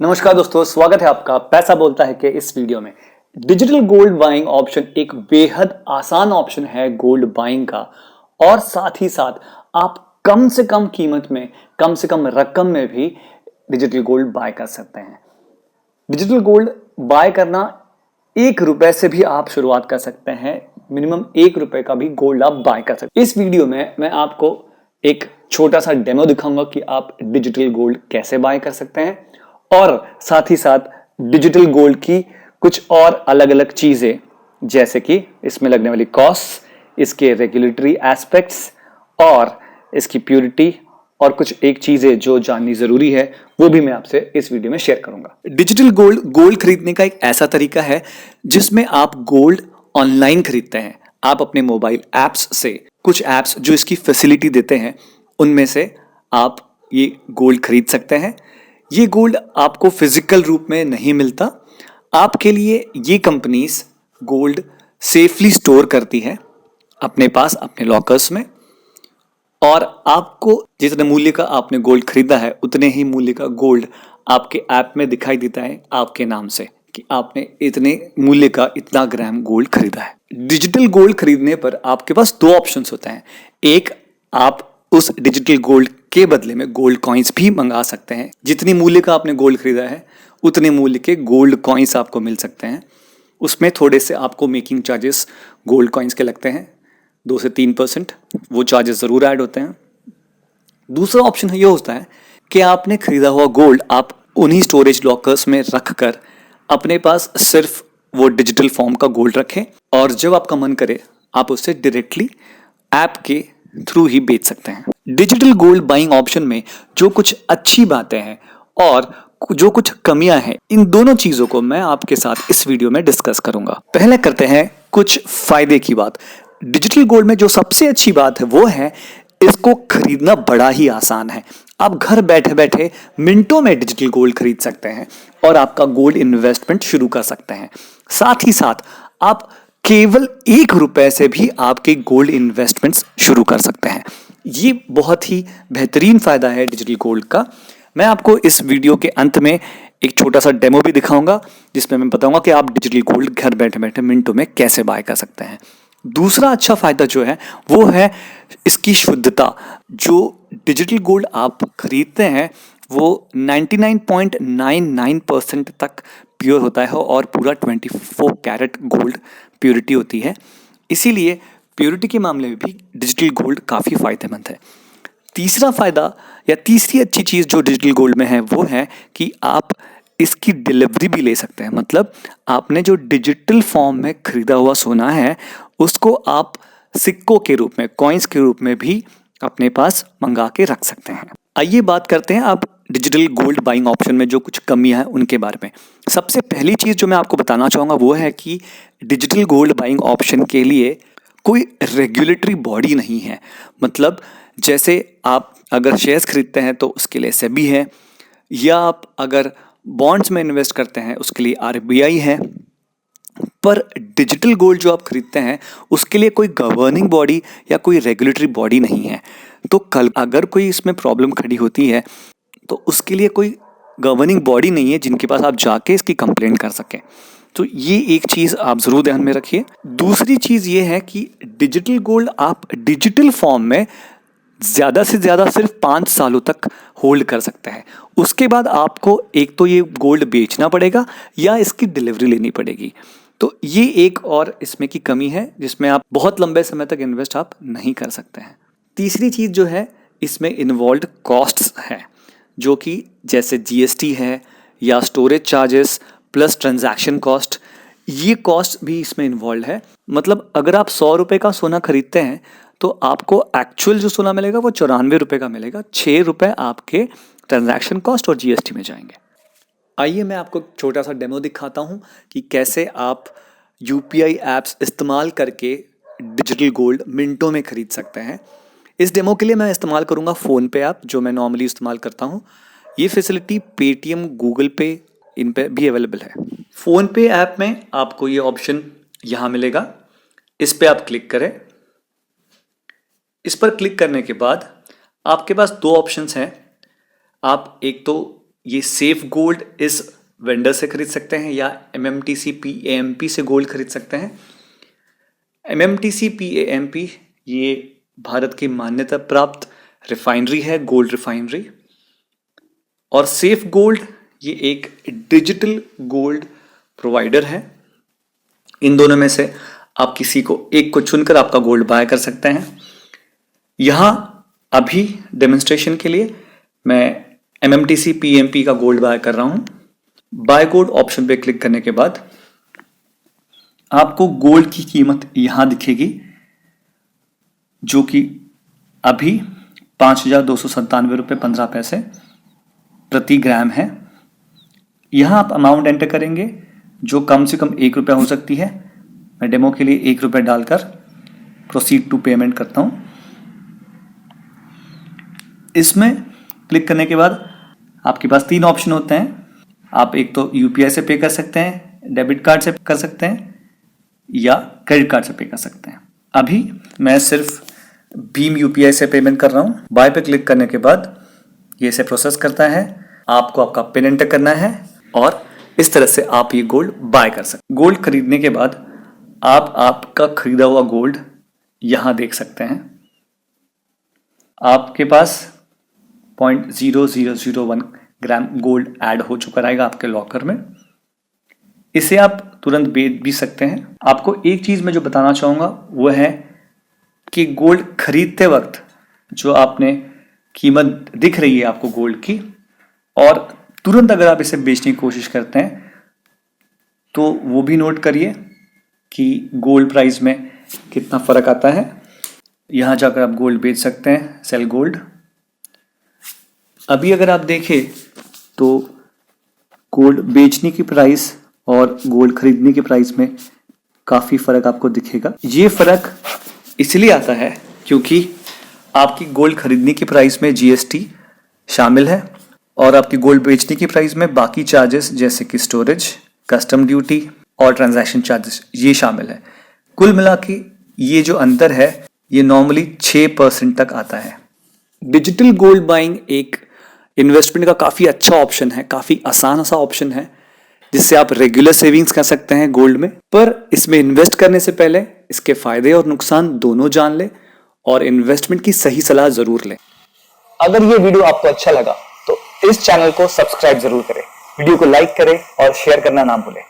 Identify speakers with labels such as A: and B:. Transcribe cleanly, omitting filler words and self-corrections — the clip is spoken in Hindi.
A: नमस्कार दोस्तों, स्वागत है आपका पैसा बोलता है कि इस वीडियो में। डिजिटल गोल्ड बाइंग ऑप्शन एक बेहद आसान ऑप्शन है गोल्ड बाइंग का, और साथ ही साथ आप कम से कम कीमत में, कम से कम रकम में भी डिजिटल गोल्ड बाय कर सकते हैं। डिजिटल गोल्ड बाय करना ₹1 से भी आप शुरुआत कर सकते हैं। मिनिमम ₹1 का भी गोल्ड आप बाय कर सकते हैं। इस वीडियो में मैं आपको एक छोटा सा डेमो दिखाऊंगा कि आप डिजिटल गोल्ड कैसे बाय कर सकते हैं, और साथ ही साथ डिजिटल गोल्ड की कुछ और अलग अलग चीजें, जैसे कि इसमें लगने वाली कॉस्ट, इसके रेगुलेटरी एस्पेक्ट्स और इसकी प्योरिटी, और कुछ एक चीजें जो जाननी जरूरी है वो भी मैं आपसे इस वीडियो में शेयर करूंगा। डिजिटल गोल्ड खरीदने का एक ऐसा तरीका है जिसमें आप गोल्ड ऑनलाइन खरीदते हैं। आप अपने मोबाइल ऐप्स से, कुछ ऐप्स जो इसकी फैसिलिटी देते हैं उनमें से आप ये गोल्ड खरीद सकते हैं। ये गोल्ड आपको फिजिकल रूप में नहीं मिलता। आपके लिए ये कंपनीज गोल्ड सेफली स्टोर करती है अपने पास, अपने लॉकर्स में, और आपको जितने मूल्य का आपने गोल्ड खरीदा है उतने ही मूल्य का गोल्ड आपके ऐप में दिखाई देता है आपके नाम से कि आपने इतने मूल्य का इतना ग्राम गोल्ड खरीदा है। डिजिटल गोल्ड खरीदने पर आपके पास दो ऑप्शंस होते हैं। एक, आप उस डिजिटल गोल्ड के बदले में गोल्ड कॉइन्स भी मंगा सकते हैं। जितनी मूल्य का आपने गोल्ड खरीदा है उतने मूल्य के गोल्ड कॉइन्स आपको मिल सकते हैं। उसमें थोड़े से आपको मेकिंग चार्जेस गोल्ड कॉइन्स के लगते हैं, 2 से 3%, वो चार्जेस ज़रूर ऐड होते हैं। दूसरा ऑप्शन ये होता है कि आपने खरीदा हुआ गोल्ड आप उन्हीं स्टोरेज लॉकर्स में रख कर अपने पास सिर्फ वो डिजिटल फॉर्म का गोल्ड रखें, और जब आपका मन करे आप उससे डायरेक्टली ऐप के थ्रू ही बेच सकते हैं। डिजिटल गोल्ड बाइंग ऑप्शन में जो कुछ अच्छी बातें हैं और जो कुछ कमियां हैं, इन दोनों चीजों को मैं आपके साथ इस वीडियो में डिस्कस करूंगा। पहले करते हैं कुछ फायदे की बात। डिजिटल गोल्ड में जो सबसे अच्छी बात है वो है इसको खरीदना बड़ा ही आसान है। आप घर बैठे बैठे मिनटों में डिजिटल गोल्ड खरीद सकते हैं और आपका गोल्ड इन्वेस्टमेंट शुरू कर सकते हैं। साथ ही साथ आप केवल ₹1 से भी आपके गोल्ड इन्वेस्टमेंट्स शुरू कर सकते हैं। ये बहुत ही बेहतरीन फायदा है डिजिटल गोल्ड का। मैं आपको इस वीडियो के अंत में एक छोटा सा डेमो भी दिखाऊंगा जिसमें मैं बताऊंगा कि आप डिजिटल गोल्ड घर बैठे बैठे मिनटों में कैसे बाय कर सकते हैं। दूसरा अच्छा फायदा जो है वो है इसकी शुद्धता। जो डिजिटल गोल्ड आप खरीदते हैं वो 99.99% तक प्योर होता है और पूरा 24 कैरेट गोल्ड प्योरिटी होती है। इसीलिए प्योरिटी के मामले में भी डिजिटल गोल्ड काफ़ी फायदेमंद है। तीसरा फायदा या तीसरी अच्छी चीज़ जो डिजिटल गोल्ड में है वो है कि आप इसकी डिलीवरी भी ले सकते हैं। मतलब आपने जो डिजिटल फॉर्म में खरीदा हुआ सोना है उसको आप सिक्कों के रूप में, कॉइन्स के रूप में भी अपने पास मंगा के रख सकते हैं। आइए बात करते हैं आप डिजिटल गोल्ड बाइंग ऑप्शन में जो कुछ कमियां हैं उनके बारे में। सबसे पहली चीज़ जो मैं आपको बताना चाहूँगा वो है कि डिजिटल गोल्ड बाइंग ऑप्शन के लिए कोई रेगुलेटरी बॉडी नहीं है। मतलब जैसे आप अगर शेयर्स खरीदते हैं तो उसके लिए सेबी है, या आप अगर बॉन्ड्स में इन्वेस्ट करते हैं उसके लिए आरबीआई है, पर डिजिटल गोल्ड जो आप खरीदते हैं उसके लिए कोई गवर्निंग बॉडी या कोई रेगुलेटरी बॉडी नहीं है। तो कल अगर कोई इसमें प्रॉब्लम खड़ी होती है तो उसके लिए कोई गवर्निंग बॉडी नहीं है जिनके पास आप जाके इसकी कंप्लेंट कर सकें। तो ये एक चीज़ आप ज़रूर ध्यान में रखिए। दूसरी चीज़ ये है कि डिजिटल गोल्ड आप डिजिटल फॉर्म में ज़्यादा से ज़्यादा सिर्फ 5 सालों तक होल्ड कर सकते हैं। उसके बाद आपको एक तो ये गोल्ड बेचना पड़ेगा या इसकी डिलीवरी लेनी पड़ेगी। तो ये एक और इसमें की कमी है जिसमें आप बहुत लंबे समय तक इन्वेस्ट आप नहीं कर सकते हैं। तीसरी चीज़ जो है इसमें इन्वॉल्व कॉस्ट्स हैं, जो कि जैसे जीएसटी है या storage charges plus transaction cost, ये कॉस्ट भी इसमें इन्वॉल्व है। मतलब अगर आप ₹100 का सोना खरीदते हैं तो आपको एक्चुअल जो सोना मिलेगा वो ₹94 का मिलेगा। ₹6 आपके ट्रांजैक्शन कॉस्ट और जीएसटी में जाएंगे। आइए मैं आपको छोटा सा डेमो दिखाता हूँ कि कैसे आप यूपीआई ऐप्स इस्तेमाल करके डिजिटल गोल्ड मिनटों में खरीद सकते हैं। इस डेमो के लिए मैं इस्तेमाल करूँगा फ़ोनपे ऐप, जो मैं नॉर्मली इस्तेमाल करता हूँ। ये फैसिलिटी पेटीएम, गूगल पे, इन पे भी अवेलेबल है। फ़ोनपे ऐप में आपको ये ऑप्शन यहाँ मिलेगा, इस पर आप क्लिक करें। इस पर क्लिक करने के बाद आपके पास दो ऑप्शंस हैं। आप एक तो ये सेफ गोल्ड इस वेंडर से खरीद सकते हैं या MMTC PAMP से गोल्ड खरीद सकते हैं। MMTC PAMP ये भारत की मान्यता प्राप्त रिफाइनरी है, गोल्ड रिफाइनरी। और सेफ गोल्ड ये एक डिजिटल गोल्ड प्रोवाइडर है। इन दोनों में से आप किसी को एक को चुनकर आपका गोल्ड बाय कर सकते हैं। यहां अभी डेमोन्स्ट्रेशन के लिए मैं MMTC PAMP का गोल्ड बाय कर रहा हूं। बाय गोल्ड ऑप्शन पे क्लिक करने के बाद आपको गोल्ड की कीमत यहां दिखेगी, जो कि अभी 5,297 रुपये 15 पैसे प्रति ग्राम है। यहां आप अमाउंट एंटर करेंगे जो कम से कम 1 रुपया हो सकती है। मैं डेमो के लिए 1 रुपया डालकर प्रोसीड टू पेमेंट करता हूं। इसमें क्लिक करने के बाद आपके पास 3 ऑप्शन होते हैं। आप एक तो UPI से पे कर सकते हैं, डेबिट कार्ड से कर सकते हैं या क्रेडिट कार्ड से पे कर सकते हैं। अभी मैं सिर्फ भीम UPI से पेमेंट कर रहा हूं। बाय पे क्लिक करने के बाद ये इसे प्रोसेस करता है। आपको आपका पिन एंटर करना है और इस तरह से आप ये गोल्ड बाय कर सकते हैं। गोल्ड खरीदने के बाद आप आपका खरीदा हुआ गोल्ड यहां देख सकते हैं। आपके पास 0.0001 ग्राम गोल्ड ऐड हो चुका रहेगा आपके लॉकर में। इसे आप तुरंत बेच भी सकते हैं। आपको एक चीज मैं जो बताना चाहूंगा वो है कि गोल्ड खरीदते वक्त जो आपने कीमत दिख रही है आपको गोल्ड की, और तुरंत अगर आप इसे बेचने की कोशिश करते हैं तो वो भी नोट करिए कि गोल्ड प्राइस में कितना फर्क आता है। यहां जाकर आप गोल्ड बेच सकते हैं, सेल गोल्ड। अभी अगर आप देखें तो गोल्ड बेचने की प्राइस और गोल्ड खरीदने की प्राइस में काफी फर्क आपको दिखेगा। ये फर्क इसलिए आता है क्योंकि आपकी गोल्ड खरीदने की प्राइस में GST शामिल है और आपकी गोल्ड बेचने की प्राइस में बाकी चार्जेस जैसे कि स्टोरेज, कस्टम ड्यूटी और ट्रांजैक्शन चार्जेस ये शामिल है। कुल मिला के ये जो अंतर है ये नॉर्मली 6% तक आता है। डिजिटल गोल्ड बाइंग एक इन्वेस्टमेंट का काफी अच्छा ऑप्शन है, काफी आसान सा ऑप्शन है जिससे आप रेगुलर सेविंग्स कर सकते हैं गोल्ड में। पर इसमें इन्वेस्ट करने से पहले इसके फायदे और नुकसान दोनों जान ले और इन्वेस्टमेंट की सही सलाह जरूर लें। अगर ये वीडियो आपको अच्छा लगा तो इस चैनल को सब्सक्राइब जरूर करें, वीडियो को लाइक करें और शेयर करना ना भूलें।